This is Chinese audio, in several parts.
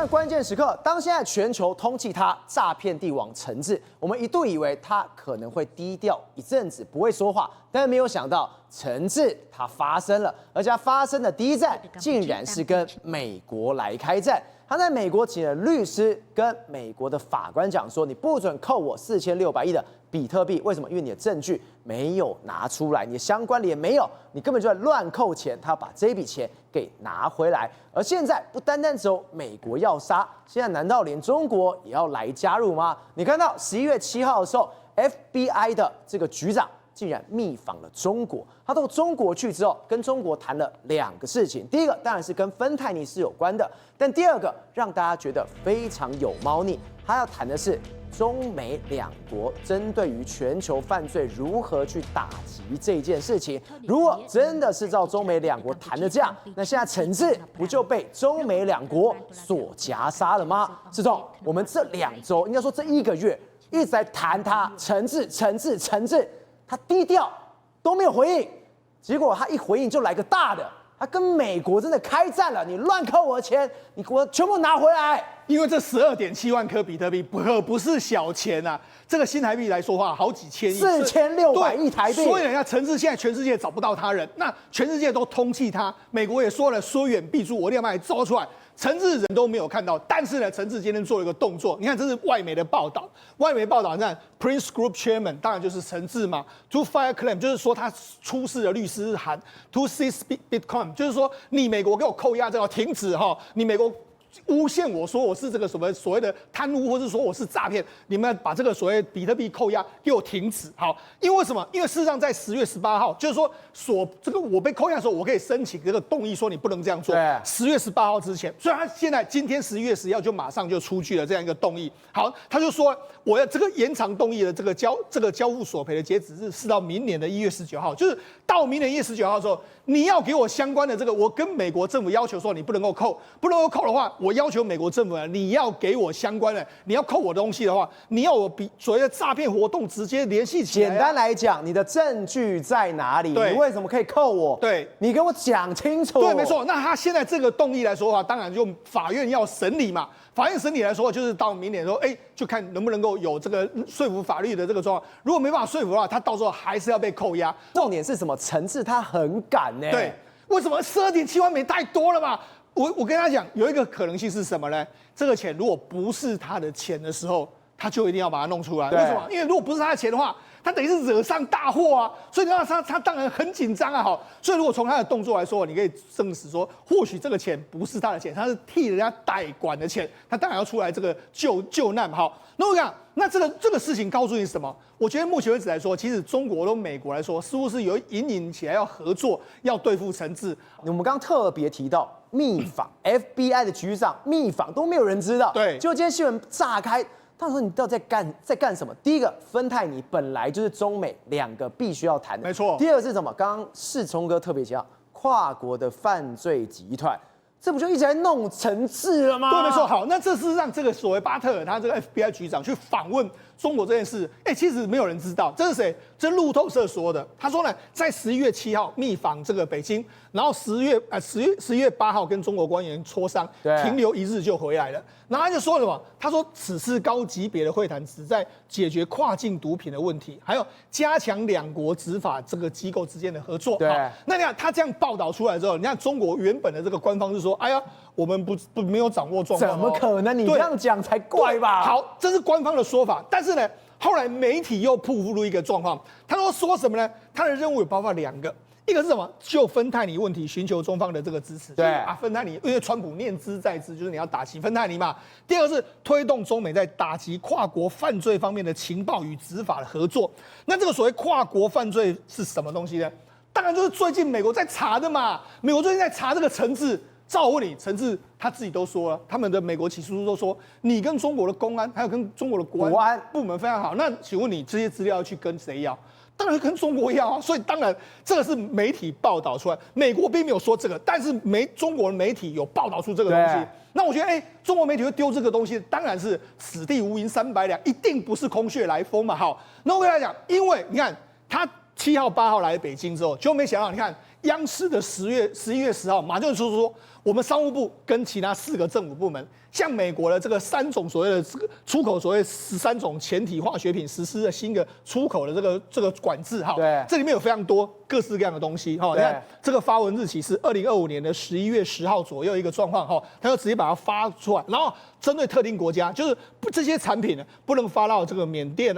的关键时刻，当现在全球通缉他诈骗帝王陈志，我们一度以为他可能会低调一阵子，不会说话，但是没有想到陈志他发声了，而且他发声的第一站竟然是跟美国来开战。他在美国请了律师，跟美国的法官讲说：“你不准扣我4600亿的比特币，为什么？因为你的证据没有拿出来，你的相关联没有，你根本就在乱扣钱。他要把这笔钱给拿回来。而现在不单单只有美国要杀，现在难道连中国也要来加入吗？你看到11月7号的时候 ，FBI 的这个局长竟然密访了中国。他到中国去之后，跟中国谈了2个事情。第一个当然是跟芬太尼是有关的，但第二个让大家觉得非常有猫腻，他要谈的是中美2国针对于全球犯罪如何去打击这件事情。如果真的是照中美2国谈的这样，那现在陈志不就被中美2国所夹杀了吗？志忠，我们这2周，应该说这1个月一直在谈他陈志，他低调都没有回应，结果他一回应就来个大的，他跟美国真的开战了，你乱扣我的钱，你给我全部拿回来。因为这12.7万颗比特币可不是小钱啊，这个新台币来说话好几千亿，4600亿台币。所以人家陈志现在全世界找不到他人，那全世界都通缉他，美国也说了说远必诛，我一定要把你招出来。陈志人都没有看到，但是呢，陈志今天做了一个动作，你看这是外媒的报道，外媒报道，你看 Prince Group Chairman 当然就是陈志嘛 ，To file claim 就是说他出示的律师函 ，To seize Bitcoin 就是说你美国给我扣押这个停止哈，你美国诬陷我说我是这个什么所谓的贪污，或是说我是诈骗，你们把这个所谓比特币扣押给我停止。好，因为什么？因为事实上在10月18号，就是说这个我被扣押的时候，我可以申请这个动议说你不能这样做。10月18号之前，所以他现在今天11月11号就马上就出具了这样一个动议。好，他就说我要这个延长动议的这个交付索赔的截止日是到明年的1月19号，就是到明年1月19号的时候，你要给我相关的这个，我跟美国政府要求说你不能够扣，不能够扣的话。我要求美国政府你要给我相关的，你要扣我的东西的话，你要我比所谓的诈骗活动直接联系起来。简单来讲，你的证据在哪里？你为什么可以扣我？对，你跟我讲清楚。对，没错。那他现在这个动议来说的话，当然就法院要审理嘛。法院审理来说，就是到明年说，就看能不能够有这个说服法律的这个状况。如果没办法说服的话，他到时候还是要被扣押。重点是什么？陈志他很敢呢。对，为什么12.7万美太多了嘛？我跟他讲，有一个可能性是什么呢？这个钱如果不是他的钱的时候，他就一定要把它弄出来。为什么？因为如果不是他的钱的话，他等于是惹上大祸啊。所以他当然很紧张啊。好，所以如果从他的动作来说，你可以证实说，或许这个钱不是他的钱，他是替人家代管的钱，他当然要出来这个救难嘛。好，那我讲，那这个事情告诉你什么？我觉得目前为止来说，其实中国跟美国来说，似乎是有隐隐起来要合作，要对付陈志。我们刚刚特别提到密访 FBI 的局长密访都没有人知道，对，结果今天新闻炸开。他说：“你到底在干什么？第一个，芬太尼本来就是中美2个必须要谈的，没错。第二个是什么？刚刚世聪哥特别提到跨国的犯罪集团，这不就一直在弄陈志了吗？对，没错。好，那这是让这个所谓巴特尔他这个 FBI 局长去访问中国这件事，其实没有人知道，这是谁？这是路透社说的。他说呢，在11月7号密访这个北京，然后11月8号跟中国官员磋商，停留1日就回来了。然后他就说什么？他说此次高级别的会谈旨在解决跨境毒品的问题，还有加强2国执法这个机构之间的合作。对，那你看他这样报道出来之后，你看中国原本的这个官方是说，哎呀，我们没有掌握状况。怎么可能？你这样讲才怪吧？好，这是官方的说法，但是呢，后来媒体又曝露了一个状况，他说什么呢？他的任务有包括2个。一个是什么？就芬太尼问题寻求中方的这个支持。对啊，芬太尼，因为川普念兹在兹，就是你要打击芬太尼嘛。第二个是推动中美在打击跨国犯罪方面的情报与执法的合作。那这个所谓跨国犯罪是什么东西呢？当然就是最近美国在查的嘛。美国最近在查这个陈志。照我问你，陈志他自己都说了，他们的美国起诉书都说，你跟中国的公安还有跟中国的国安部门非常好。那请问你这些资料要去跟谁要？当然跟中国要啊，所以当然这个是媒体报道出来，美国并没有说这个，但是中国的媒体有报道出这个东西。那我觉得，中国媒体会丢这个东西，当然是此地无银300两，一定不是空穴来风嘛。好，那我跟他讲，因为你看他7号8号来北京之后，就没想到，你看央视的11月10号马上就说我们商务部跟其他4个政府部门，向美国的这个3种所谓的这个出口所谓13种前体化学品实施了新的出口的这个管制哈。对，这里面有非常多各式各样的东西哈。你看这个发文日期是2025年的11月10号左右一个状况哈，他就直接把它发出来，然后针对特定国家，就是这些产品呢不能发到这个缅甸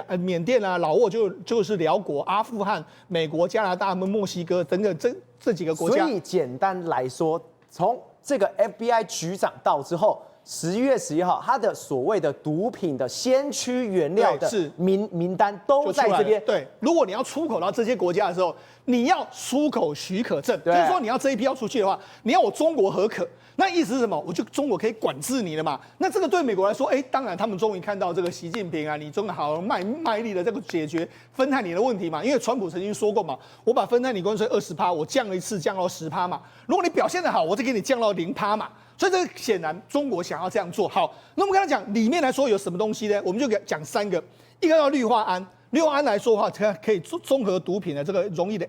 啊、老挝就是辽国、阿富汗、美国、加拿大、墨西哥等等这几个国家。所以简单来说，从这个 FBI 局长到之后，11月11号，他的所谓的毒品的先驱原料的名单都在这边。对，如果你要出口到这些国家的时候，你要出口许可证，就是说你要这一批要出去的话，你要我中国核可。那意思是什么？我就中国可以管制你了嘛？那这个对美国来说，当然他们终于看到这个习近平啊，你终于好卖力的这个解决芬太尼的问题嘛。因为川普曾经说过嘛，我把芬太尼关税20%，我降了一次，降到10%嘛。如果你表现得好，我再给你降到0%嘛。所以这个显然中国想要这样做。好，那我们刚才讲里面来说有什么东西呢？我们就讲3个，一个叫氯化铵。氯化铵来说的话，它可以综合毒品的这个容易的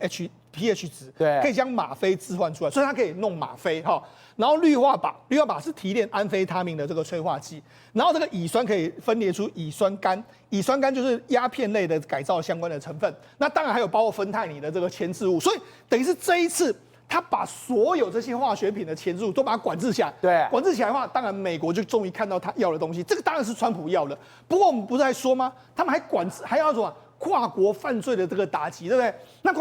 pH 值，对，可以将吗啡置换出来，所以它可以弄吗啡哈。然后氯化钯是提炼安非他命的这个催化剂。然后这个乙酸可以分裂出乙酸苷，乙酸苷就是鸦片类的改造相关的成分。那当然还有包括芬太尼的这个前置物，所以等于是这一次。他把所有这些化学品的前置物都把它管制起来，对，管制起来的话，当然美国就终于看到他要的东西，这个当然是川普要的。不过我们不是在说吗？他们还管制，还要什么跨国犯罪的这个打击，对不对？那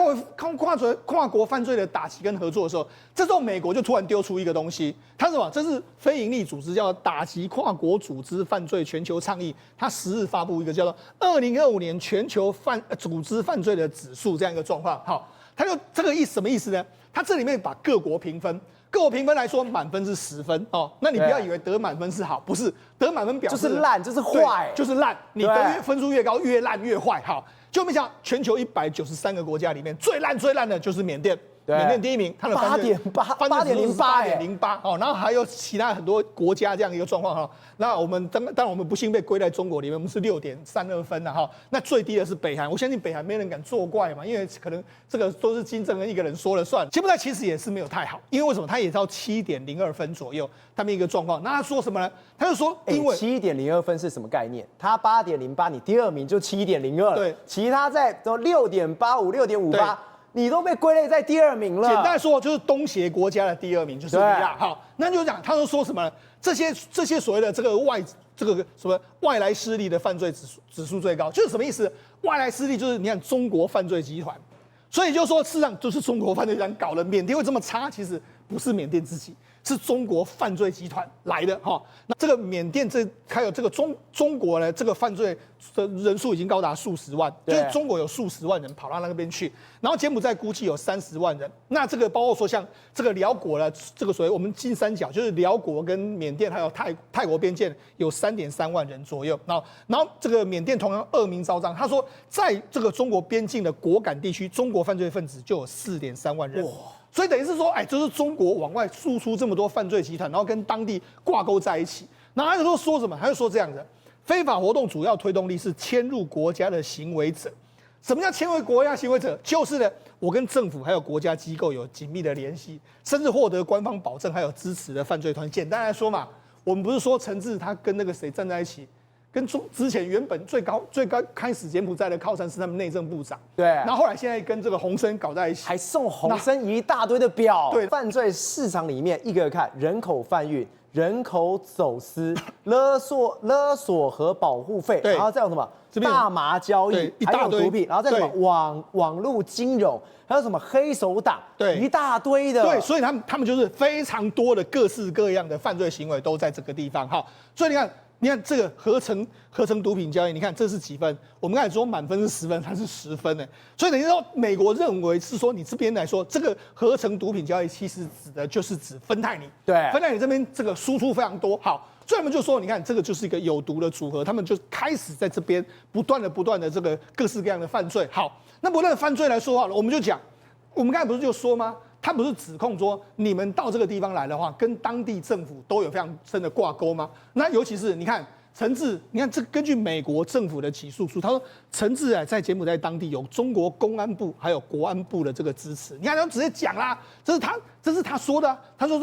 跨国犯罪的打击跟合作的时候，这时候美国就突然丢出一个东西，它是什么？这是非营利组织叫打击跨国组织犯罪全球倡议，它10日发布一个叫做2025年全球组织犯罪的指数这样一个状况。好，它就这个什么意思呢？它这里面把各国评分来说，满分是10分哦。那你不要以为得满分是好，不是得满分表示就是烂，就是坏，就是烂。你得分数越高，越烂越坏。好，就没想全球193个国家里面最烂的就是缅甸。缅甸第一名，它的8.08哦，然后还有其他很多国家这样一个状况哈。那我们当然我们不幸被归在中国里面，我们是6.32分了哈。那最低的是北韩，我相信北韩没人敢作怪嘛，因为可能这个都是金正恩一个人说了算。柬埔寨其实也是没有太好，因为为什么？他也到7.02分左右，他们一个状况。那他说什么呢？他就说，因为7.02分是什么概念？他8.08，你第2名就7.02，对，其他在都6.85、6.58。你都被归类在第2名了。简单说，就是东协国家的第2名就是你啦。好，那就讲，他都说什么呢？这些所谓的这个什么外来势力的犯罪指数最高，就是什么意思？外来势力就是你看中国犯罪集团，所以就说事实上就是中国犯罪集团搞了缅甸会这么差，其实不是缅甸自己。是中国犯罪集团来的哈，那这个缅甸还有这个中国呢，这个犯罪的人数已经高达数十万，就是中国有数十万人跑到那边去，然后柬埔寨估计有30万人，那这个包括说像这个辽国呢，这个所谓我们金三角，就是辽国跟缅甸还有泰国边界有3.3万人左右，然后这个缅甸同样恶名昭彰，他说在这个中国边境的果敢地区，中国犯罪分子就有4.3万人。所以等于是说，就是中国往外输出这么多犯罪集团，然后跟当地挂钩在一起。那他就说什么？他就说这样的，非法活动主要推动力是迁入国家的行为者。什么叫迁入国家行为者？就是呢，我跟政府还有国家机构有紧密的联系，甚至获得官方保证还有支持的犯罪团。简单来说嘛，我们不是说陈志他跟那个谁站在一起。跟之前原本最高开始柬埔寨的靠山是他们内政部长，对，然后后来现在跟这个洪森搞在一起，还送洪森一大堆的表。对，犯罪市场里面一个看人口贩运、人口走私、勒索和保护费，然后再有什么大麻交易，还有毒品，然后再什么网络金融，还有什么黑手党，对，一大堆的。对，所以他们就是非常多的各式各样的犯罪行为都在这个地方哈。所以你看这个合成毒品交易，你看这是几分？我们刚才说满分是10分，它是10分呢。所以等于说，美国认为是说，你这边来说，这个合成毒品交易其实指的就是指芬太尼。对，芬太尼这边这个输出非常多。好，所以他们就说，你看这个就是一个有毒的组合，他们就开始在这边不断的这个各式各样的犯罪。好，那不断的犯罪来说好了，我们就讲，我们刚才不是就说吗？他不是指控说你们到这个地方来的话，跟当地政府都有非常深的挂钩吗？那尤其是你看陈志，你看这根据美国政府的起诉书，他说陈志在柬埔寨当地有中国公安部还有国安部的这个支持。你看他直接讲啦，这是他说的，他说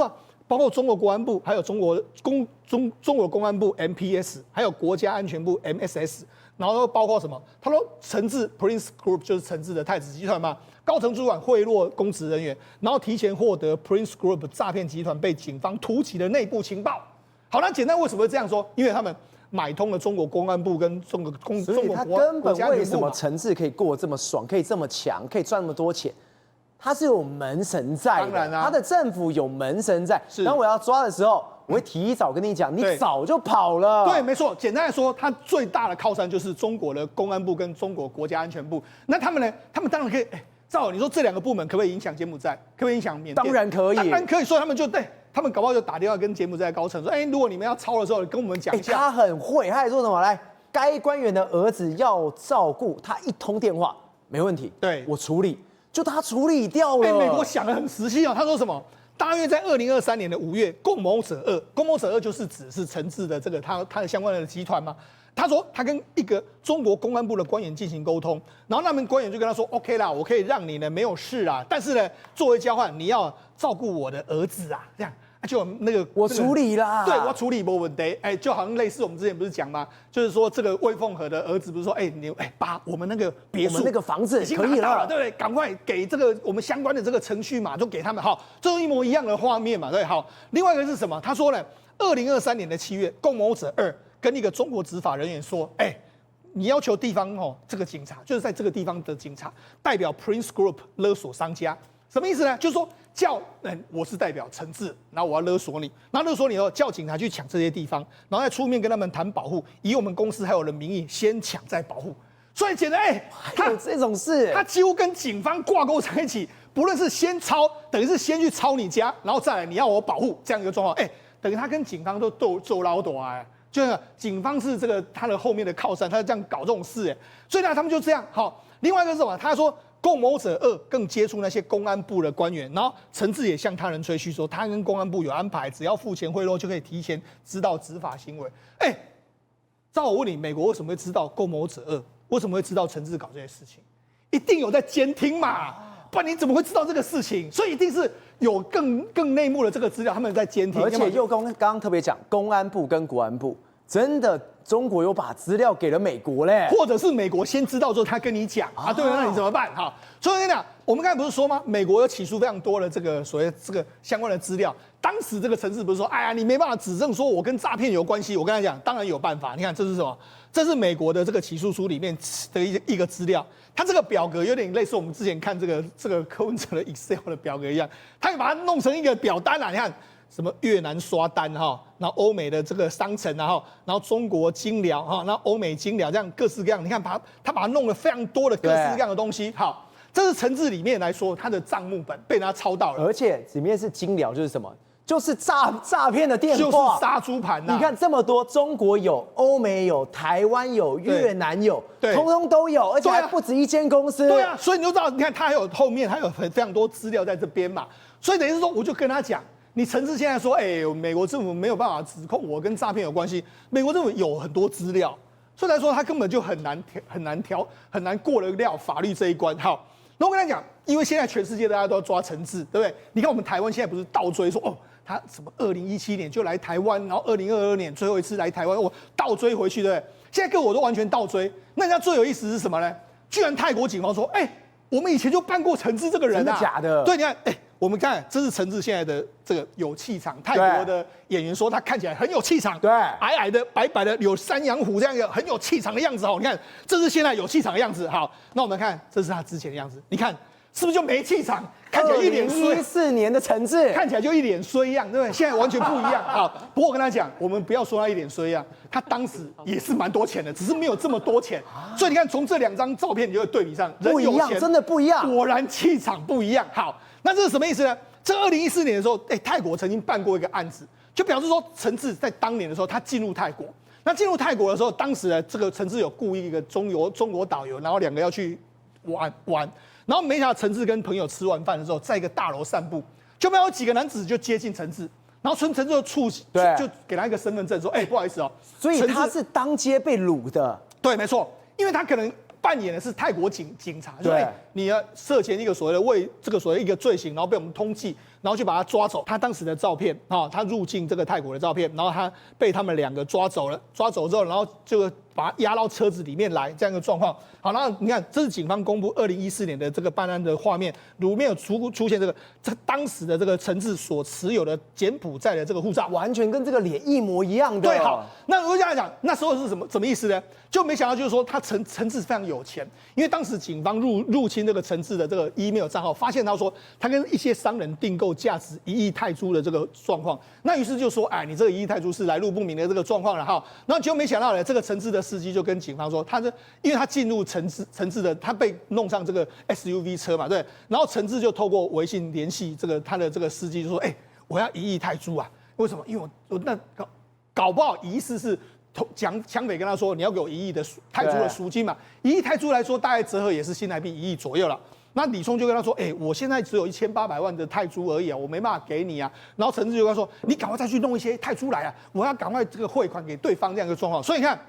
包括中国国安部，还有中国公安部 MPS， 还有国家安全部 MSS， 然后包括什么？他说陈志 Prince Group 就是陈志的太子集团嘛，高层主管贿赂公职人员，然后提前获得 Prince Group 诈骗集团被警方突击的内部情报。好，那简单为什么会这样说？因为他们买通了中国公安部跟中国他根本为什么陈志可以过这么爽，可以这么强，可以赚那么多钱？他是有门神在的，当然啊，他的政府有门神在。当我要抓的时候，我会提早跟你讲，你早就跑了。对，没错。简单来说，他最大的靠山就是中国的公安部跟中国国家安全部。那他们呢？他们当然可以。照你说，这两个部门可不可以影响柬埔寨？可不可以影响缅甸？当然可以，当然可以。所以他们就他们搞不好就打电话跟柬埔寨高层说：“如果你们要抄的时候，跟我们讲一下。”他很会，他还说什么？来，该官员的儿子要照顾，他一通电话没问题，对我处理。就他处理掉了。美国想得很实际哦，他说什么？大约在2023年的5月，共谋者2，共谋者2就是指是陈志的这个他的相关的集团嘛。他说他跟一个中国公安部的官员进行沟通，然后那名官员就跟他说 ：“OK 啦，我可以让你呢没有事啦，但是呢作为交换，你要照顾我的儿子啊，这样。”就那个我处理啦，对我处理没问题，就好像类似我们之前不是讲吗？就是说这个魏凤和的儿子不是说，爸，我们那个别墅，我们那个房子已经可以了，对不对？赶快给这个我们相关的这个程序嘛，就给他们，好，这是一模一样的画面嘛，对，好。另外一个是什么？他说呢，2023年的7月，共谋者2跟一个中国执法人员说，你要求地方这个警察，就是在这个地方的警察代表 Prince Group 勒索商家，什么意思呢？就是说。我是代表陈志，然后我要勒索你，然后勒索你以后叫警察去抢这些地方，然后再出面跟他们谈保护，以我们公司还有人名义先抢再保护。所以简单，还有这种事，他几乎跟警方挂钩在一起，不论是先抄，等于是先去抄你家，然后再来你要我保护这样一个状况，等于他跟警方都斗捞斗就是警方是这个他的后面的靠山，他这样搞这种事，所以呢他们就这样好。另外一个是什么？他说。共谋者2更接触那些公安部的官员，然后陈志也向他人吹嘘说，他跟公安部有安排，只要付钱贿赂就可以提前知道执法行为。照我问你，美国为什么会知道共谋者2？为什么会知道陈志搞这些事情？一定有在监听嘛，不然你怎么会知道这个事情？所以一定是有更内幕的这个资料，他们在监听。而且又刚刚特别讲，公安部跟国安部真的。中国有把资料给了美国嘞，或者是美国先知道之后，他跟你讲对，那你怎么办？好，所以我跟你讲，我们刚才不是说吗？美国有起诉非常多的这个所谓这个相关的资料。当时这个陈志不是说，你没办法指证说我跟诈骗有关系。我跟他讲，当然有办法。你看这是什么？这是美国的这个起诉书里面的一个资料。它这个表格有点类似我们之前看这个柯文哲的 Excel 的表格一样，他也把它弄成一个表单你看。什么越南刷单然后欧美的这个商城然后中国金疗然后欧美金疗这样各式各样，你看他把它弄了非常多的各式各样的东西。好，这是陈志里面来说他的账目本被他抄到了，而且里面是金疗，就是什么？就是诈骗的电话，就是杀猪盘你看这么多，中国有，欧美有，台湾有，越南有，通通都有，而且还不止一间公司。对啊，所以你就知道，你看他还有后面还有非常多资料在这边嘛，所以等于是说，我就跟他讲。你陈志现在说，美国政府没有办法指控我跟诈骗有关系，美国政府有很多资料，所以来说他根本就很难过得了法律这一关。好，那我跟他讲，因为现在全世界大家都要抓陈志，对不对？你看我们台湾现在不是倒追说，他什么2017年就来台湾，然后2022年最后一次来台湾，我倒追回去，对不对？现在各国都完全倒追，那人家最有意思是什么呢？居然泰国警方说，我们以前就办过陈志这个人啊，真的假的？对，你看，我们看，这是陈志现在的这个有气场。泰国的演员说他看起来很有气场，对，矮矮的、白白的，有山羊胡这样一个很有气场的样子。你看，这是现在有气场的样子。好，那我们看，这是他之前的样子。你看，是不是就没气场？看起来一脸衰。2014年的陈志，看起来就一脸衰样，对不对？现在完全不一样。好，不过我跟他讲，我们不要说他一脸衰样，他当时也是蛮多钱的，只是没有这么多钱。所以你看，从这2张照片你就会对比上，不一样，真的不一样。果然气场不一样。好。那这是什么意思呢？这2014年的时候，泰国曾经办过一个案子，就表示说陈志在当年的时候，他进入泰国。那进入泰国的时候，当时呢，这个陈志有雇一个中国导游，然后2个要去玩，然后没想到陈志跟朋友吃完饭的时候，在一个大楼散步，就没有几个男子就接近陈志，然后陈志就给他一个身份证，说，不好意思所以他是当街被掳的。对，没错，因为他可能。扮演的是泰国警察，对，你要涉嫌一个所谓的为这个所谓一个罪行，然后被我们通缉，然后就把他抓走。他当时的照片他入境这个泰国的照片，然后他被他们2个抓走了，抓走之后，然后就把他押到车子里面来，这样一个状况。好，那你看，这是警方公布2014年的这个办案的画面，里面有出现这当时的这个陈志所持有的柬埔寨的这个护照，完全跟这个脸一模一样的。对，好，那我这样讲，那时候是什么意思呢？就没想到就是说他陈志非常有钱，因为当时警方入侵这个陈志的这个 email 账号，发现他说他跟一些商人订购价值1亿泰铢的这个状况，那于是就说，哎，你这个1亿泰铢是来路不明的这个状况了哈。然后结果没想到呢，这个陈志的司机就跟警方说，因为他进入陈志的，他被弄上这个 SUV 车嘛，对，然后陈志就透过微信联系他的这个司机，就说，哎，我要1亿泰铢啊，为什么？因为我那搞不好疑似是。抢匪跟他说，你要给我1亿的泰铢的赎金嘛，1亿泰铢来说，大概折合也是新台币1亿左右了。那李聪就跟他说，哎，我现在只有1800万的泰铢而已啊，我没办法给你啊。然后陈志就跟他说，你赶快再去弄一些泰铢来啊，我要赶快这个汇款给对方这样一个状况。所以你看，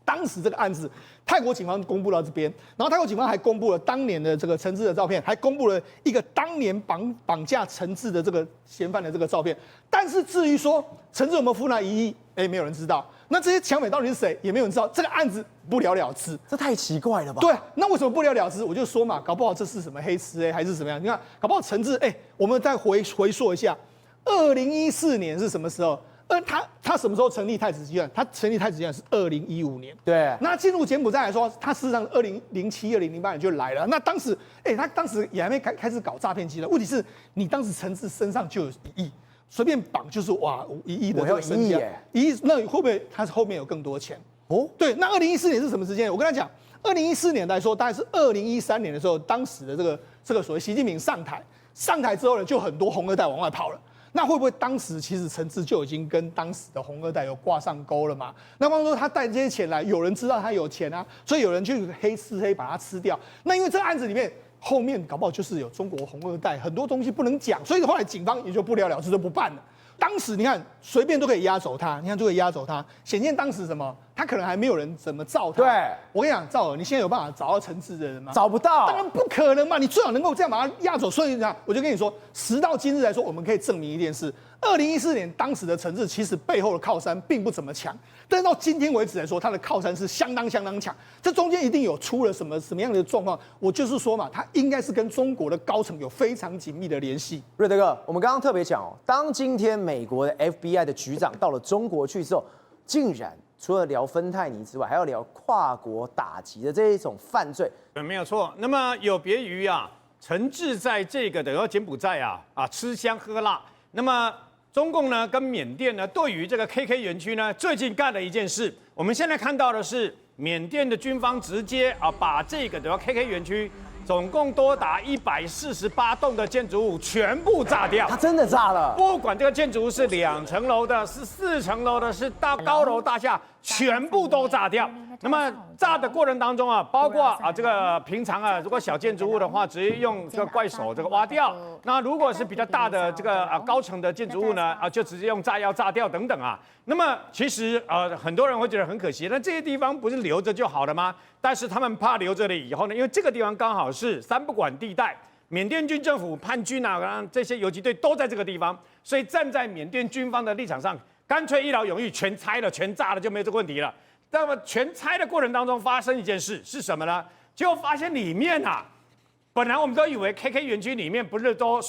当时这个案子，泰国警方公布到这边，然后泰国警方还公布了当年的这个陈志的照片，还公布了一个当年绑架陈志的这个嫌犯的这个照片。但是至于说陈志有没有付那1亿，哎，没有人知道。那这些抢匪到底是谁，也没有人知道。这个案子不了了之，这太奇怪了吧？对，那为什么不了了之？我就说嘛，搞不好这是什么黑吃还是怎么样？你看，搞不好陈志，我们再回溯一下，2014年是什么时候？他什么时候成立太子集团？他成立太子集团是2015年。对，那进入柬埔寨来说，他事实上2007、2008年就来了。那当时，他当时也还没开始搞诈骗集团。问题是你当时陈志身上就有1亿。随便绑就是哇，1亿的这个身价，1亿，那会不会他后面有更多钱？哦，对，那2014年是什么时间？我跟他讲，2014年来说，大概是2013年的时候，当时的这个所谓习近平上台之后呢，就很多红二代往外跑了。那会不会当时其实陈志就已经跟当时的红二代有挂上钩了嘛？那光说他带这些钱来，有人知道他有钱啊，所以有人去吃黑把他吃掉。那因为这个案子里面。后面搞不好就是有中国红二代，很多东西不能讲，所以后来警方也就不了了之，就不办了。当时你看随便都可以押走他，你看就可以押走他，显见当时什么，他可能还没有人怎么造他。对，我跟你讲，赵尔，你现在有办法找到陈志的人吗？找不到，当然不可能嘛，你最好能够这样把他押走。所以呢，我就跟你说，时到今日来说，我们可以证明一件事：2014年当时的陈志其实背后的靠山并不怎么强，但是到今天为止来说，他的靠山是相当强。这中间一定有出了什么样的状况？我就是说嘛，他应该是跟中国的高层有非常紧密的联系。瑞德哥，我们刚刚特别讲当今天美国的 FBI 的局长到了中国去之后，竟然除了聊芬太尼之外，还要聊跨国打击的这一种犯罪。没有错。那么有别于陈志在这个等于柬埔寨吃香喝辣，那么中共呢跟缅甸呢对于这个 KK 园区呢最近干了一件事，我们现在看到的是缅甸的军方直接把这个等于 KK 园区总共多达148栋的建筑物全部炸掉。他真的炸了，不管这个建筑物是2层楼的，是4层楼的，是高楼大厦，全部都炸掉。那么炸的过程当中包括这个平常如果小建筑物的话，直接用这个怪手这个挖掉。那如果是比较大的这个高层的建筑物呢，就直接用炸药炸掉等等那么其实很多人会觉得很可惜，那这些地方不是留着就好了吗？但是他们怕留着了以后呢，因为这个地方刚好是3不管地带，缅甸军政府、叛军这些游击队都在这个地方，所以站在缅甸军方的立场上，干脆一劳永逸，全拆了、全炸了，就没有这个问题了。那么全拆的过程当中发生一件事是什么呢？结果发现里面本来我们都以为 KK 园区里面不是都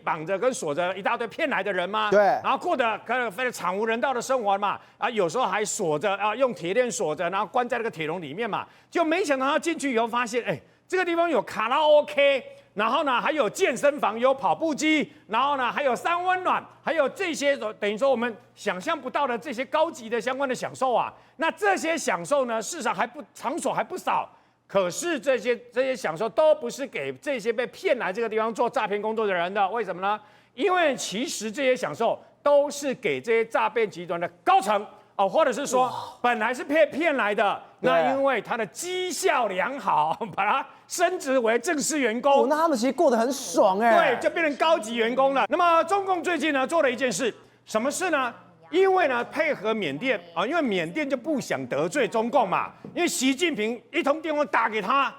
绑着跟锁着一大堆骗来的人吗？对，然后过得非常惨无人道的生活嘛，有时候还锁着用铁链锁着，然后关在那个铁笼里面嘛，就没想到他进去以后发现，这个地方有卡拉 OK， 然后呢还有健身房，有跑步机，然后呢还有3温暖，还有这些等于说我们想象不到的这些高级的相关的享受那这些享受呢，事实上场所还不少。可是这些享受都不是给这些被骗来这个地方做诈骗工作的人的，为什么呢？因为其实这些享受都是给这些诈骗集团的高层或者是说本来是骗来的，那因为他的绩效良好，把他升职为正式员工，那他们其实过得很爽对，就变成高级员工了。那么中共最近呢做了一件事，什么事呢？因为呢，配合缅甸因为缅甸就不想得罪中共嘛，因为习近平一通电话打给他，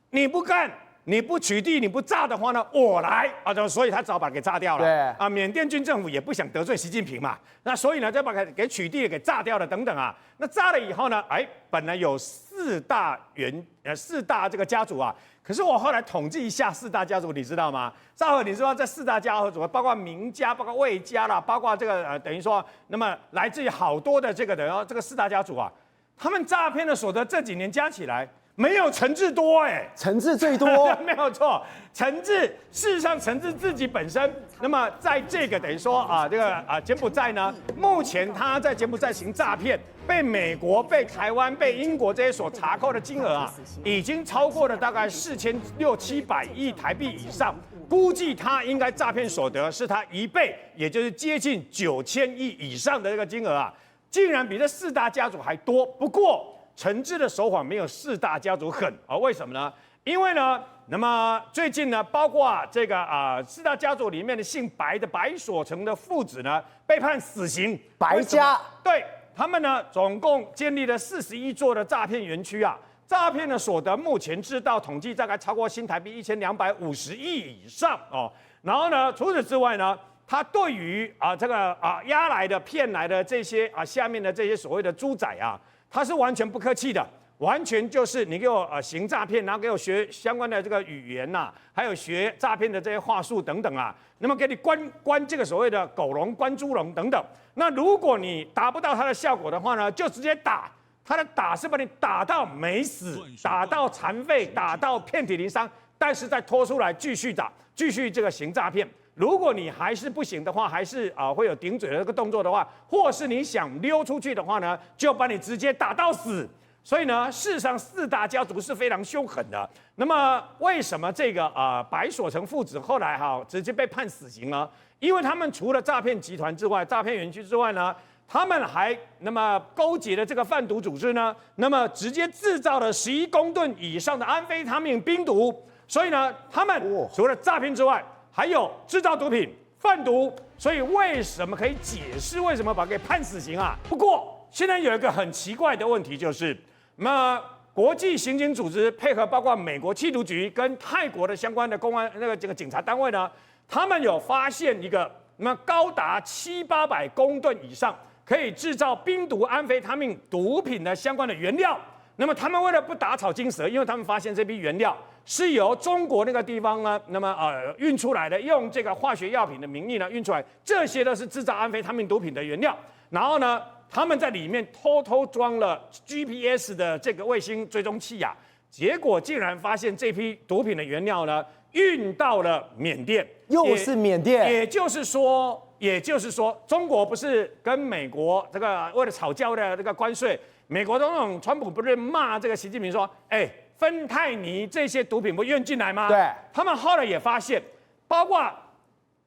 你不干，你不取缔、你不炸的话呢，我来啊！所以他只好把它给炸掉了。对啊，缅甸军政府也不想得罪习近平嘛，那所以呢，就把它给取缔、给炸掉了等等啊。那炸了以后呢，本来有四大这个家族啊，可是我后来统计一下四大家族，你知道吗？赵和，你知道这四大家族包括明家、包括魏家啦，包括这个等于说，那么来自于好多的这个等于这个四大家族啊，他们诈骗的所得这几年加起来。没有陈志多陈志最多没有错。陈志事实上，陈志自己本身，那么在这个等于说这个柬埔寨呢，目前他在柬埔寨行诈骗，被美国、被台湾、被英国这些所查扣的金额已经超过了大概4600-700亿台币以上，估计他应该诈骗所得是他1倍，也就是接近9000亿以上的这个金额竟然比这四大家族还多。不过陈志的手法没有四大家族狠为什么呢？因为呢，那么最近呢，包括这个四大家族里面的姓白的白所成的父子呢，被判死刑。白家对他们呢，总共建立了41座的诈骗园区诈骗的所得目前知道统计大概超过新台币1250亿以上然后呢，除此之外呢，他对于这个押来的、骗来的这些下面的这些所谓的猪仔他是完全不客气的，完全就是你给我行诈骗，然后给我学相关的这个语言还有学诈骗的这些话术等等那么给你关这个所谓的狗笼、关猪笼等等。那如果你达不到他的效果的话呢，就直接打。他的打是把你打到没死，打到残废，打到遍体鳞伤，但是再拖出来继续打，继续这个行诈骗。如果你还是不行的话，还是会有顶嘴的这个动作的话，或是你想溜出去的话呢，就把你直接打到死。所以呢，事实上四大家族是非常凶狠的。那么为什么这个白所成父子后来直接被判死刑呢？因为他们除了诈骗集团之外、诈骗园区之外呢，他们还那么勾结了这个贩毒组织呢，那么直接制造了11公吨以上的安非他命冰毒。所以呢，他们除了诈骗之外，还有制造毒品、贩毒，所以为什么可以解释为什么把他给判死刑不过现在有一个很奇怪的问题，就是那国际刑警组织配合包括美国缉毒局跟泰国的相关的公安这个警察单位呢，他们有发现一个高达700-800公吨以上可以制造冰毒、安非他命毒品的相关的原料。那么他们为了不打草惊蛇，因为他们发现这批原料是由中国那个地方呢，那么运出来的，用这个化学药品的名义呢运出来，这些都是制造安非他命毒品的原料。然后呢，他们在里面偷偷装了 GPS 的这个卫星追踪器结果竟然发现这批毒品的原料呢运到了缅甸，又是缅甸。也就是说，中国不是跟美国这个为了吵架的这个关税，美国总统川普不是骂这个习近平说，芬太尼这些毒品不运进来吗？对，他们后来也发现，包括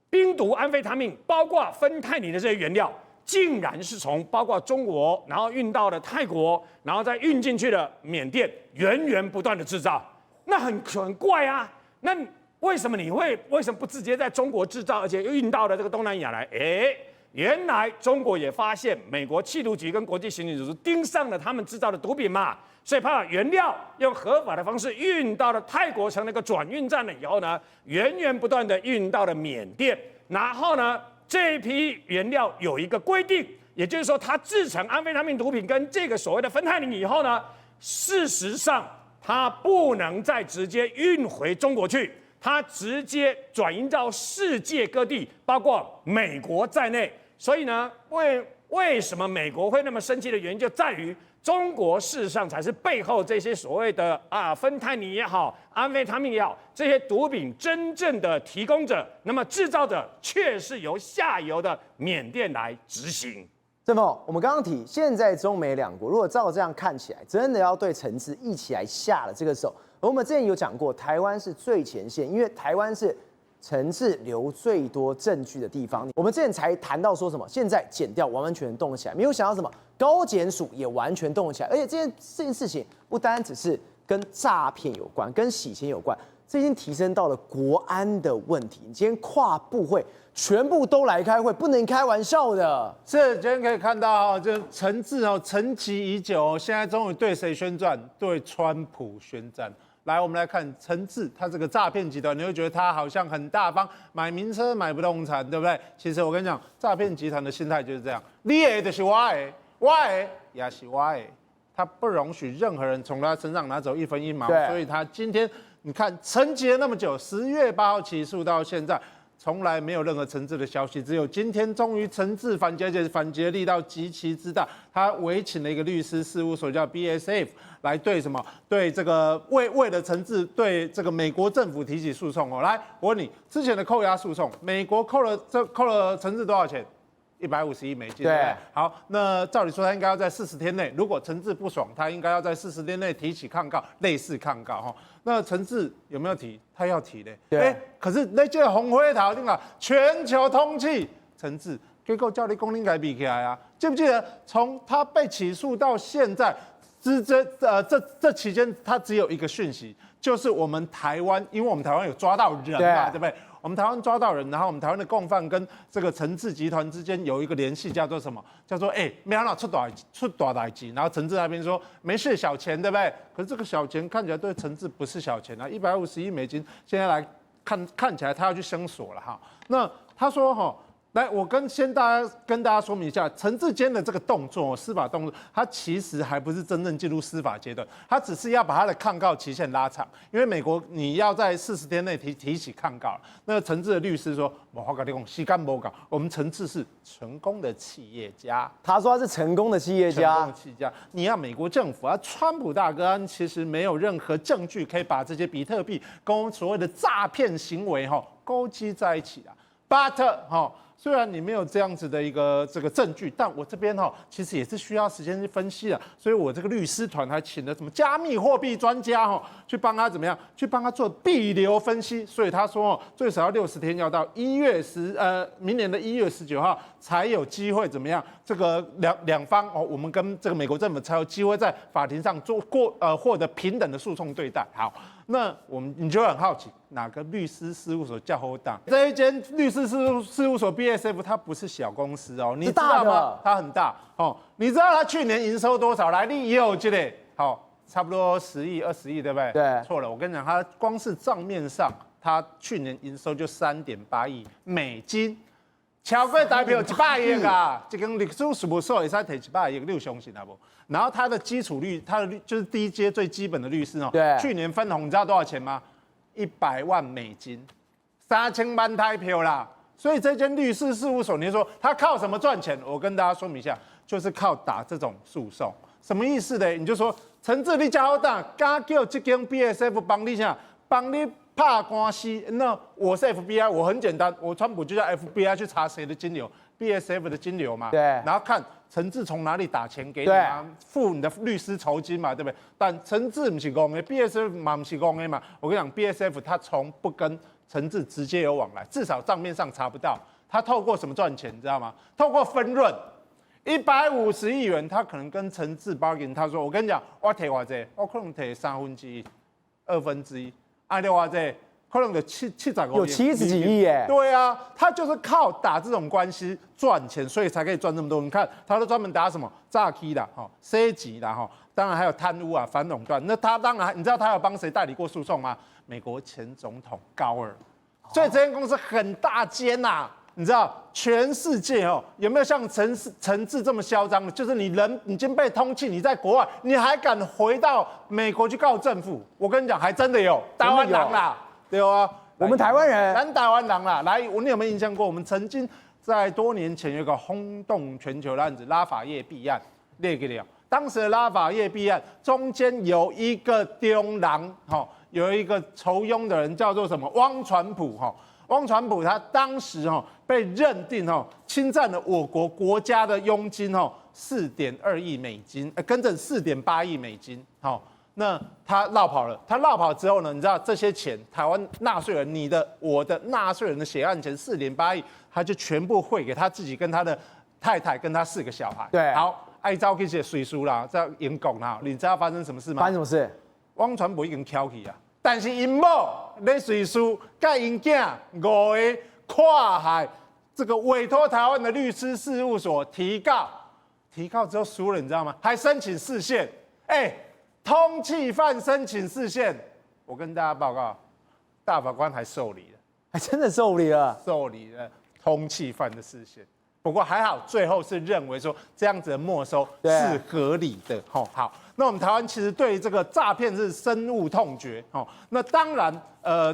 冰毒、安非他命，包括芬太尼的这些原料，竟然是从包括中国，然后运到了泰国，然后再运进去了缅甸，源源不断的制造，那很怪那为什么不直接在中国制造，而且又运到了这个东南亚来？原来中国也发现美国缉毒局跟国际刑警组织盯上了他们制造的毒品所以把原料用合法的方式运到了泰国，成了一个转运站了以后呢，源源不断的运到了缅甸。然后呢，这一批原料有一个规定，也就是说，它制成安非他命毒品跟这个所谓的芬太尼以后呢，事实上它不能再直接运回中国去。它直接转移到世界各地，包括美国在内。所以呢，为什么美国会那么生气的原因，就在于中国事实上才是背后这些所谓的芬太尼也好、安非他命也好，这些毒品真正的提供者，那么制造者却是由下游的缅甸来执行。郑峰，我们刚刚提，现在中美两国如果照这样看起来，真的要对陈志一起来下了这个手。而我们之前有讲过，台湾是最前线，因为台湾是陈志留最多证据的地方。我们之前才谈到说什么，现在检调完全动了起来，没有想到什么高检署也完全动了起来，而且这件事情不单只是跟诈骗有关，跟洗钱有关，这已经提升到了国安的问题。你今天跨部会全部都来开会，不能开玩笑的。这今天可以看到就陈志沉寂已久现在终于对谁宣战？对川普宣战。来，我们来看陈志，他这个诈骗集团，你会觉得他好像很大方，买名车买不动产，对不对？其实我跟你讲，诈骗集团的心态就是这样，你的就是我的，我的也是我的，他不容许任何人从他身上拿走一分一毛，所以他今天你看沉寂了那么久，10月8号起诉到现在。从来没有任何惩治的消息，只有今天终于惩治反击，而且反击的力道极其之大。他委请了一个律师事务所叫 BSF 来对什么？对这个为了惩治对这个美国政府提起诉讼哦。来，我问你，之前的扣押诉讼，美国扣了惩治多少钱？150亿美金。对。好，那照理说他应该要在40天内，如果陈志不爽，他应该要在40天内提起抗告，类似抗告哈。那陈志有没有提？他要提嘞。对。可是那这红灰桃对吧？全球通缉陈志，结果叫你公应该比起来啊？记不记得从他被起诉到现在，这期间他只有一个讯息，就是我们台湾，因为我们台湾有抓到人嘛，对不对？我们台湾抓到人，然后我们台湾的共犯跟这个陈志集团之间有一个联系，叫做什么？叫做没想到出大代志，然后陈志那边说没事，小钱，对不对？可是这个小钱看起来对陈志不是小钱啊，150亿美金，现在来看起来他要去申索了哈。那他说哈。来，我跟大家说明一下，陈志坚的这个动作，司法动作，他其实还不是真正进入司法阶段，他只是要把他的抗告期限拉长，因为美国你要在40天内提起抗告。那陈志的律师说，我跟你讲，时间不够，我们陈志是成功的企业家。他说他是成功的企业家。成功的企业家，你要美国政府川普大哥其实没有任何证据可以把这些比特币跟所谓的诈骗行为勾稽在一起啊。But 虽然你没有这样子的一个这个证据，但我这边其实也是需要时间去分析的，所以我这个律师团还请了什么加密货币专家去帮他怎么样，去帮他做币流分析。所以他说最少要60天，要到明年的1月19号才有机会怎么样？这个两方我们跟这个美国政府才有机会在法庭上获得平等的诉讼对待。好。那你就会很好奇，哪个律师事务所叫好大？这一间律师事务所 BSF 它不是小公司哦，你知道吗？它很大哦。你知道它去年营收多少？来，你也有这类，差不多10亿、20亿，对不对？对。错了，我跟你讲，它光是账面上，它去年营收就3.8亿美金。超过代表100亿啊！这跟历史事务所也才提100亿，你有相信啊不？然后它的基础率，就是第一阶最基本的律师对，去年分红你知道多少钱吗？100万美金，3000万台票啦。所以这间律师事务所，你说他靠什么赚钱？我跟大家说明一下，就是靠打这种诉讼。什么意思呢？你就说陈志你加好打，刚叫这间 BSF 帮你怕官司，那我是 FBI， 我很简单，我川普就叫 FBI 去查谁的金流 ，BSF 的金流嘛，对，然后看陈志从哪里打钱给你嘛，付你的律师酬金嘛，对不对？但陈志不是公的 ，BSF 嘛不是公的嘛，我跟你讲 ，BSF 他从不跟陈志直接有往来，至少账面上查不到，他透过什么赚钱，你知道吗？透过分润。150亿元，他可能跟陈志 bargain， 他说：“我跟你讲，我提我这，我可能提1/3、1/2。”按的话，这可能有70个，有70几亿耶。对啊，他就是靠打这种关系赚钱，所以才可以赚这么多。你看，他都专门打什么诈欺啦、C 级啦、当然还有贪污啊、反垄断。那他当然，你知道他有帮谁代理过诉讼吗？美国前总统高尔。所以这间公司很大间呐。你知道全世界有没有像陈志这么嚣张的？就是你人已经被通缉，你在国外，你还敢回到美国去告政府？我跟你讲，还真的有台湾人啦，对啊，我们台湾人，咱台湾人啦。来，你有没有印象过？我们曾经在多年前有一个轰动全球的案子——拉法叶弊案，列给了。当时的拉法叶弊案中间有一个中人，有一个酬庸的人叫做什么？汪传普，汪传普他当时被认定侵占了我国国家的佣金4.2亿美金，跟着4.8亿美金。那他落跑了。他落跑之后呢，你知道这些钱，台湾纳税人、你的、我的纳税人的血汗钱4.8亿，他就全部汇给他自己跟他的太太跟他4个小孩。对，好，按照这些水书啦，在演讲啦，你知道发生什么事吗？发生什么事？汪传普已经翘起啊。但是因某咧随书甲因囝5个跨海这个委托台湾的律师事务所提告之后输了，你知道吗？还申请释宪，通缉犯申请释宪，我跟大家报告，大法官还受理了，还真的受理了。受理了通缉犯的视线。不过还好，最后是认为说这样子的没收是合理的。好，那我们台湾其实对这个诈骗是深恶痛绝。那当然，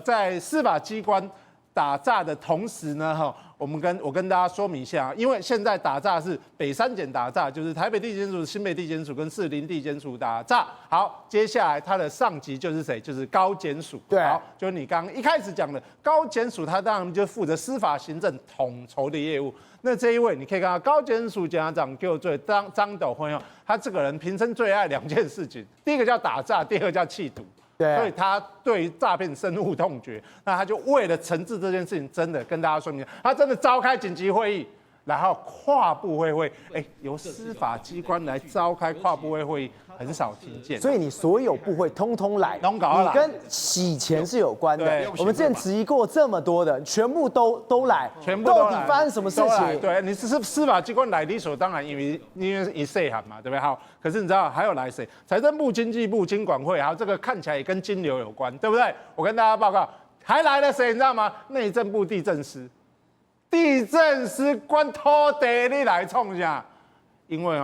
在司法机关打诈的同时呢，我跟大家说明一下，因为现在打诈是北3检打诈，就是台北地检署、新北地检署跟士林地检署打诈。好，接下来它的上级就是谁？就是高检署。对，好，就是你刚刚一开始讲的高检署，它当然就负责司法行政统筹的业务。那这一位你可以看到高检署检察长就罪张斗辉他这个人平生最爱2件事情，第一个叫打诈，第二个叫弃赌。对，所以他对诈骗深恶痛绝。那他就为了惩治这件事情，真的跟大家说明，他真的召开紧急会议，然后跨部会，由司法机关来召开跨部会议，很少听见。所以你所有部会通通来，通搞来，你跟洗钱是有关的。我们之前质疑过这么多的，全部都来，全部都来。到底发生什么事情？对，你是司法机关来，理所当然，因为一岁喊嘛，对不对？好，可是你知道还有来谁？财政部、经济部、金管会，还有这个看起来也跟金流有关，对不对？我跟大家报告，还来了谁？你知道吗？内政部地政司。地政司关土地你来冲下，因为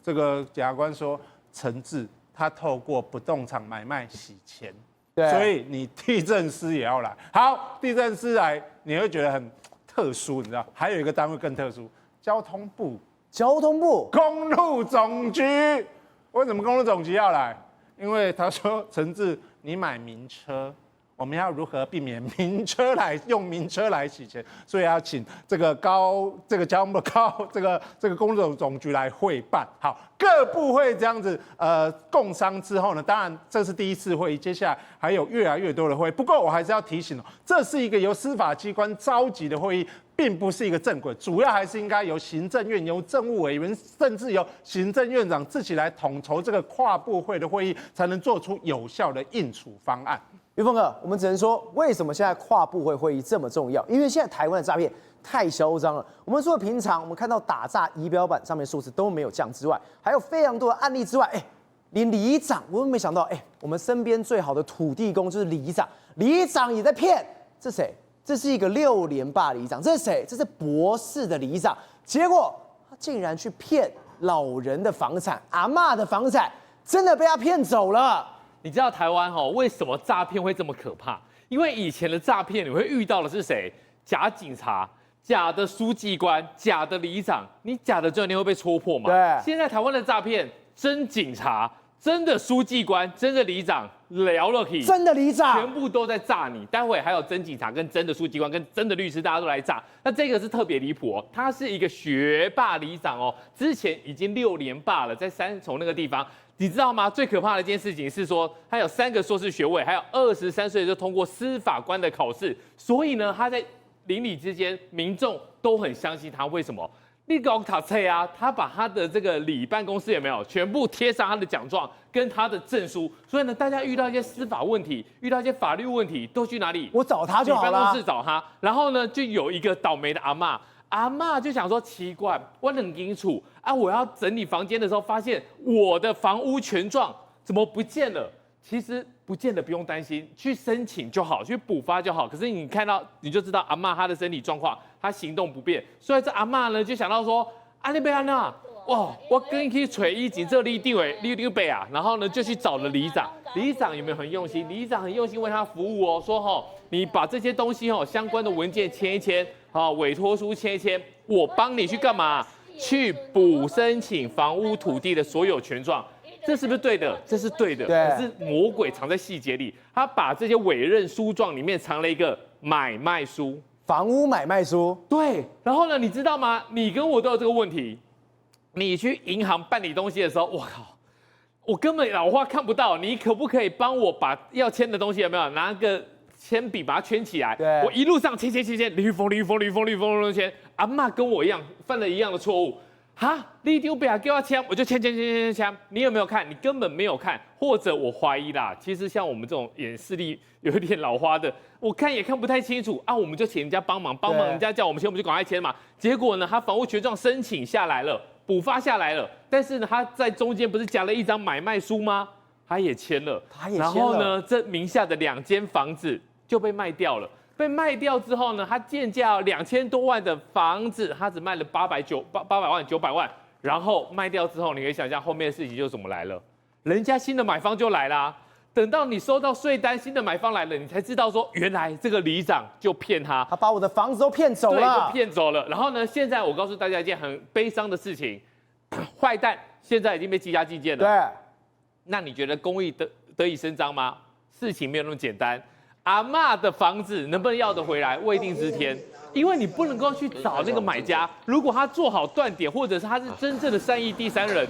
这个检察官说陈志他透过不动产买卖洗钱，所以你地政司也要来。好，地政司来你会觉得很特殊，你知道？还有一个单位更特殊，交通部。公路总局。为什么公路总局要来？因为他说陈志你买名车。我们要如何避免用名车来洗钱？所以要请这个交通部这个公路总局来会办。好，各部会这样子共商之后呢，当然这是第一次会议，接下来还有越来越多的会议。不过我还是要提醒这是一个由司法机关召集的会议，并不是一个正轨，主要还是应该由行政院、由政务委员，甚至由行政院长自己来统筹这个跨部会的会议，才能做出有效的应处方案。于峰哥，我们只能说，为什么现在跨部会会议这么重要？因为现在台湾的诈骗太嚣张了。我们除了平常我们看到打诈仪表板上面数字都没有降之外，还有非常多的案例之外，连里长我们没想到，我们身边最好的土地公就是里长，里长也在骗。这谁？这是一个6连霸里长，这是谁？这是博士的里长，结果他竟然去骗老人的房产、阿嬷的房产，真的被他骗走了。你知道台湾为什么诈骗会这么可怕？因为以前的诈骗你会遇到的是谁？假警察、假的书记官、假的里长，你假的最后你会被戳破嘛？对。现在台湾的诈骗，真警察、真的书记官、真的里长，聊了起，真的里长，全部都在诈你。待会还有真警察、跟真的书记官、跟真的律师，大家都来诈。那这个是特别离谱他是一个学霸里长之前已经6连霸了，在三重那个地方。你知道吗？最可怕的一件事情是说，他有3个硕士学位，还有23岁就通过司法官的考试，所以呢，他在邻里之间，民众都很相信他。为什么？你搞塔册啊，他把他的这个里办公室有没有全部贴上他的奖状跟他的证书，所以呢，大家遇到一些司法问题，遇到一些法律问题，都去哪里？我找他就好了。办公室找他，然后呢，就有一个倒霉的阿嬷就想说奇怪，我很清楚啊，我要整理房间的时候，发现我的房屋权状怎么不见了？其实不见了不用担心，去申请就好，去补发就好。可是你看到你就知道阿嬷她的身体状况，她行动不便，所以这阿嬷呢就想到说，你别安娜，哇，我跟你去锤一警这里地位立北啊，然后呢就去找了里长，里长有没有很用心？里长很用心为他服务说你把这些东西相关的文件签一签。委托书签一签，我帮你去干嘛？去补申请房屋土地的所有权状，这是不是对的？这是对的。对。可是魔鬼藏在细节里，他把这些委任书状里面藏了一个买卖书，房屋买卖书。对。然后呢，你知道吗？你跟我都有这个问题。你去银行办理东西的时候，我靠，我根本老花看不到，你可不可以帮我把要签的东西有没有拿个？铅笔把它圈起来，我一路上签，吕峰签。阿嬷跟我一样犯了一样的错误，你丢不要给我签，我就签。你有没有看？你根本没有看，或者我怀疑啦。其实像我们这种眼视力有一点老花的，我看也看不太清楚我们就请人家帮忙，人家叫我们签，我们就赶快签嘛。结果呢，他房屋权状申请下来了，补发下来了，但是呢，他在中间不是夹了一张买卖书吗？他也签了，他也签了然后呢，这名下的2间房子就被卖掉了。被卖掉之后呢，他建价2000多万的房子，他只卖了800万、900万。然后卖掉之后，你可以想象后面的事情就怎么来了。人家新的买方就来啦。等到你收到税单，新的买方来了，你才知道说，原来这个里长就骗他，他把我的房子都骗走对，了，就骗走了。然后呢，现在我告诉大家一件很悲伤的事情，坏蛋现在已经被羁押禁见了。对，那你觉得公益得以伸张吗？事情没有那么简单。阿嬷的房子能不能要得回来，未定之天。因为你不能够去找那个买家，如果他做好断点，或者是他是真正的善意第三人，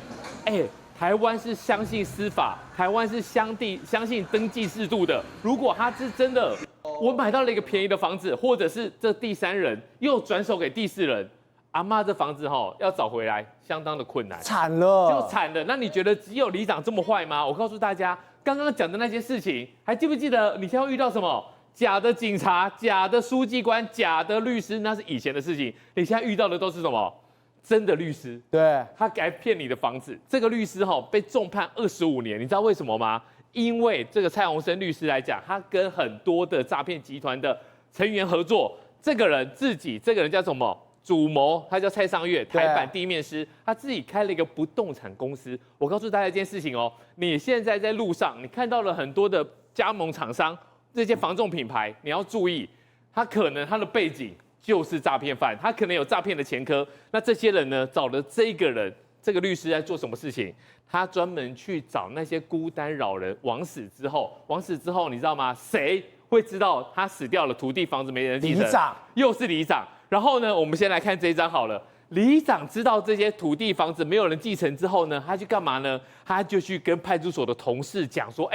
台湾是相信司法，台湾是相信登记制度的。如果他是真的，我买到了一个便宜的房子，或者是这第三人又转手给第四人，阿嬷这房子要找回来相当的困难，惨了，就惨了。那你觉得只有里长这么坏吗？我告诉大家，刚刚讲的那些事情，还记不记得你现在会遇到什么？假的警察、假的书记官、假的律师，那是以前的事情。你现在遇到的都是什么？真的律师，对，他来骗你的房子。这个律师被重判25年，你知道为什么吗？因为这个蔡鸿生律师来讲，他跟很多的诈骗集团的成员合作。这个人叫什么？主谋，他叫蔡尚月，台版地面师，他自己开了一个不动产公司。我告诉大家一件事情你现在在路上，你看到了很多的加盟厂商。这些房仲品牌，你要注意，他可能他的背景就是诈骗犯，他可能有诈骗的前科。那这些人呢，找了这个这个律师在做什么事情？他专门去找那些孤单老人，枉死之后，你知道吗？谁会知道他死掉了，土地房子没人继承？里长，又是里长。然后呢，我们先来看这一张好了。里长知道这些土地房子没有人继承之后呢，他去干嘛呢？他就去跟派出所的同事讲说，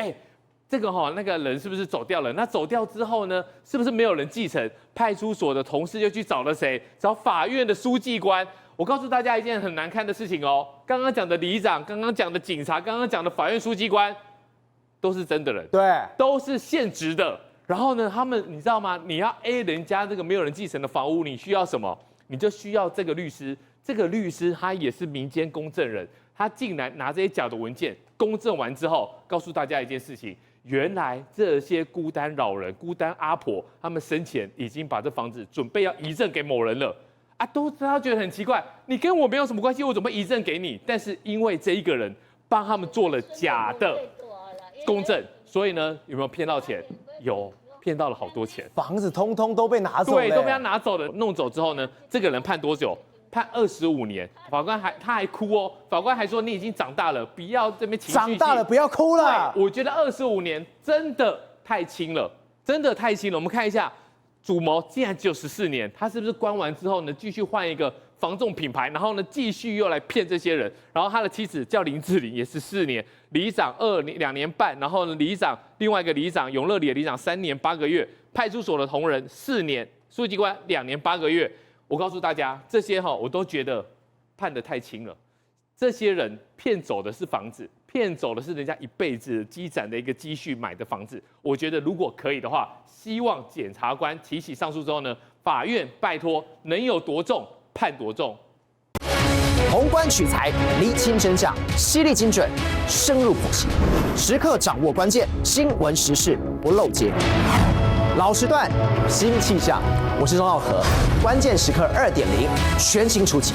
这个那个人是不是走掉了？那走掉之后呢，是不是没有人继承？派出所的同事就去找了谁？找法院的书记官。我告诉大家一件很难看的事情刚刚讲的里长，刚刚讲的警察，刚刚讲的法院书记官，都是真的人，对，都是现职的。然后呢，他们你知道吗？你要人家这个没有人继承的房屋，你需要什么？你就需要这个律师。这个律师他也是民间公证人，他竟然拿这些假的文件公证完之后，告诉大家一件事情。原来这些孤单老人、孤单阿婆，他们生前已经把这房子准备要遗赠给某人了他觉得很奇怪，你跟我没有什么关系，我怎么遗赠给你？但是因为这一个人帮他们做了假的公证，所以呢，有没有骗到钱？有，骗到了好多钱，房子通通都被拿走了，对，都被他拿走了。弄走之后呢，这个人判多久？判25年。法官他还哭法官还说你已经长大了，不要这边情绪长大了不要哭了。我觉得25年真的太轻了，真的太轻了。我们看一下，主谋竟然只有14年，他是不是关完之后呢，继续换一个房仲品牌，然后呢继续又来骗这些人？然后他的妻子叫林志玲，也14年，里长2年半，然后呢另外一个里长永乐里的里长3年8个月，派出所的同仁4年，书记官2年8个月。我告诉大家，这些我都觉得判得太轻了。这些人骗走的是房子，骗走的是人家一辈子积攒的一个积蓄买的房子。我觉得如果可以的话，希望检察官提起上诉之后呢，法院拜托能有多重判多重。宏观取材，厘清真相，犀利精准，深入剖析，时刻掌握关键，新闻时事不漏接。老时段，新气象，我是钟浩和，关键时刻2.0，全新出击。